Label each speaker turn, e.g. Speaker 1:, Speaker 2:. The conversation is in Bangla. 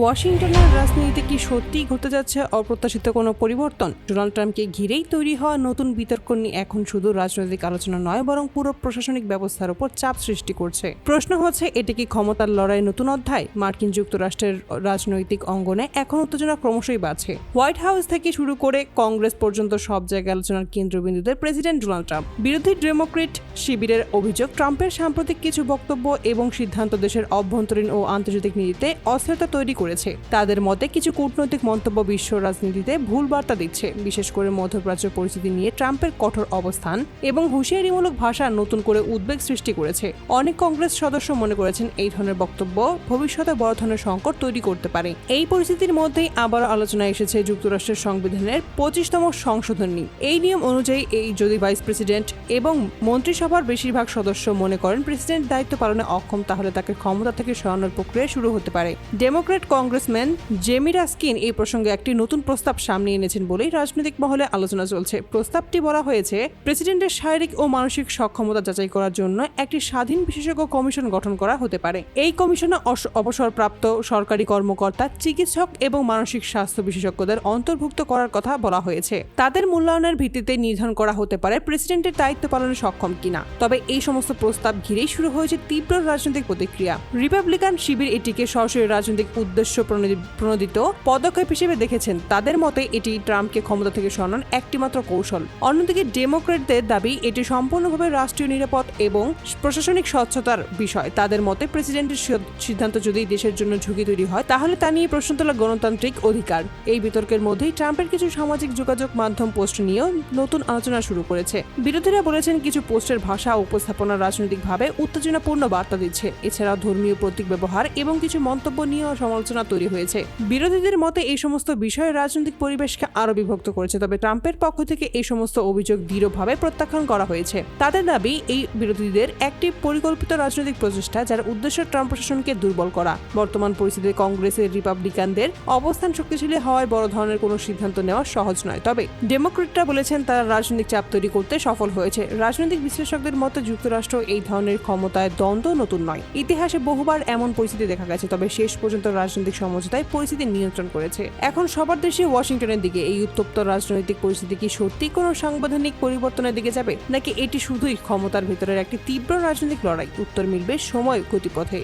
Speaker 1: ওয়াশিংটনের রাজনীতিতে কি সত্যিই ঘটতে যাচ্ছে অপ্রত্যাশিত কোনো পরিবর্তন? ডোনাল্ড ট্রাম্পকে ঘিরেই তৈরি হওয়া নতুন বিতর্ক নিয়ে এখন শুধু রাজনৈতিক আলোচনা নয়, বরং পুরো প্রশাসনিক ব্যবস্থার উপর চাপ সৃষ্টি করছে। প্রশ্ন হচ্ছে, এটি কি ক্ষমতার লড়াইয়ের নতুন অধ্যায়? মার্কিন যুক্তরাষ্ট্রের রাজনৈতিক অঙ্গনে এখন উত্তেজনা ক্রমশই বাড়ছে। হোয়াইট হাউস থেকে শুরু করে কংগ্রেস পর্যন্ত সব জায়গায় আলোচনার কেন্দ্রবিন্দুতে প্রেসিডেন্ট ডোনাল্ড ট্রাম্প। বিরোধী ডেমোক্রেট শিবিরের অভিযোগ, ট্রাম্পের সাম্প্রতিক কিছু বক্তব্য এবং সিদ্ধান্ত দেশের অভ্যন্তরীণ ও আন্তর্জাতিক নীতিতে অস্থিরতা তৈরি করেছে। তাদের মতে কিছু কূটনৈতিক মন্তব্য বিশ্ব রাজনীতিতে ভুল বার্তা দিচ্ছে। বিশেষ করে মধ্যপ্রাচ্য পরিস্থিতি নিয়ে ট্রাম্পের কঠোর অবস্থান এবং হুঁশিয়ারিমূলক ভাষা নতুন করে উদ্বেগ সৃষ্টি করেছে। অনেক কংগ্রেস সদস্য মনে করেছেন এই ধরনের বক্তব্য ভবিষ্যতে বড় ধরনের সংকট তৈরি করতে পারে। এই পরিস্থিতির মধ্যেই আবারও আলোচনায় এসেছে যুক্তরাষ্ট্রের সংবিধানের 25তম সংশোধনী। এই নিয়ম অনুযায়ী যদি ভাইস প্রেসিডেন্ট এবং মন্ত্রিসভার বেশিরভাগ সদস্য মনে করেন প্রেসিডেন্ট দায়িত্ব পালনে অক্ষম, তাহলে তাকে ক্ষমতা থেকে সরানোর প্রক্রিয়া শুরু হতে পারে। ডেমোক্রেট কংগ্রেসম্যান জেমি রাস্কিন এই প্রসঙ্গে একটি নতুন প্রস্তাব সামনে এনেছেন বলেই রাজনৈতিক মহলে আলোচনা চলছে। প্রস্তাবটি বলা হয়েছে, প্রেসিডেন্টের শারীরিক ও মানসিক সক্ষমতা যাচাই করার জন্য একটি স্বাধীন বিশেষজ্ঞ কমিশন গঠন করা হতে পারে। এই কমিশনে অবসরপ্রাপ্ত সরকারি কর্মকর্তা, চিকিৎসক এবং মানসিক স্বাস্থ্য বিশেষজ্ঞদের অন্তর্ভুক্ত করার কথা বলা হয়েছে। তাদের মূল্যায়নের ভিত্তিতে নির্ধারণ করা হতে পারে প্রেসিডেন্টের দায়িত্ব পালনে সক্ষম কিনা। তবে এই সমস্ত প্রস্তাব ঘিরেই শুরু হয়েছে তীব্র রাজনৈতিক প্রতিক্রিয়া। রিপাবলিকান শিবির এটিকে সরাসরি রাজনৈতিক উদ্দেশ্য প্রণোদিত পদক্ষেপ হিসেবে দেখেছেন। তাদের মতে এটি ট্রাম্পকে ক্ষমতা থেকে সরানোর একটিমাত্র কৌশল। অন্যদিকে ডেমোক্রেটদের দাবি এটি সম্পূর্ণভাবে রাষ্ট্রীয় নিরাপদ এবং প্রশাসনিক স্বচ্ছতার বিষয়। তাদের মতে প্রেসিডেন্টের সিদ্ধান্ত যদি দেশের জন্য ঝুঁকি তৈরি হয়, তাহলে তা নিয়ে প্রশ্ন তোলা গণতান্ত্রিক অধিকার। এই বিতর্কের মধ্যেই ট্রাম্পের কিছু সামাজিক যোগাযোগ মাধ্যম পোস্ট নিয়েও নতুন আলোচনা শুরু করেছে। বিরোধীরা বলেছেন কিছু পোস্টের ভাষা ও উপস্থাপনা রাজনৈতিকভাবে উত্তেজনাপূর্ণ বার্তা দিচ্ছে। এছাড়াও ধর্মীয় প্রতীক ব্যবহার এবং কিছু মন্তব্য নিয়েও সমালোচনা তৈরি হয়েছে। বিরোধীদের মতে এই সমস্ত বিষয়ে রাজনৈতিক পরিবেশকে আরো বিভক্ত করেছে। তবে ট্রাম্পের পক্ষ থেকে এই সমস্ত অভিযোগ দৃঢ়ভাবে প্রত্যাখ্যান করা হয়েছে। তাদের দাবি এই বিরোধীদের একটি পরিকল্পিত রাজনৈতিক প্রচেষ্টা, যার উদ্দেশ্য ট্রাম্প প্রশাসনকে দুর্বল করা। বর্তমান পরিস্থিতিতে কংগ্রেসের রিপাবলিকানদের অবস্থান শক্তিশালী হওয়ায় বড় ধরনের কোনো সিদ্ধান্ত নেওয়া সহজ নয়। তবে ডেমোক্রেটরা বলেছেন তারা রাজনৈতিক চাপ তৈরি করতে সফল হয়েছে। রাজনৈতিক বিশ্লেষকদের মতে যুক্তরাষ্ট্র এই ধরনের ক্ষমতায় দ্বন্দ্ব নতুন নয়। ইতিহাসে বহুবার এমন পরিস্থিতি দেখা গেছে, তবে শেষ পর্যন্ত রাজনৈতিক সমঝোতায় পরিস্থিতি নিয়ন্ত্রণ করেছে। এখন সবার দৃষ্টি ওয়াশিংটনের দিকে। এই উত্তপ্ত রাজনৈতিক পরিস্থিতি কি সত্যি কোনো সাংবিধানিক পরিবর্তনের দিকে যাবে, নাকি এটি শুধুই ক্ষমতার ভেতরের একটি তীব্র রাজনৈতিক লড়াই? উত্তর মিলবে সময় গতিপথে।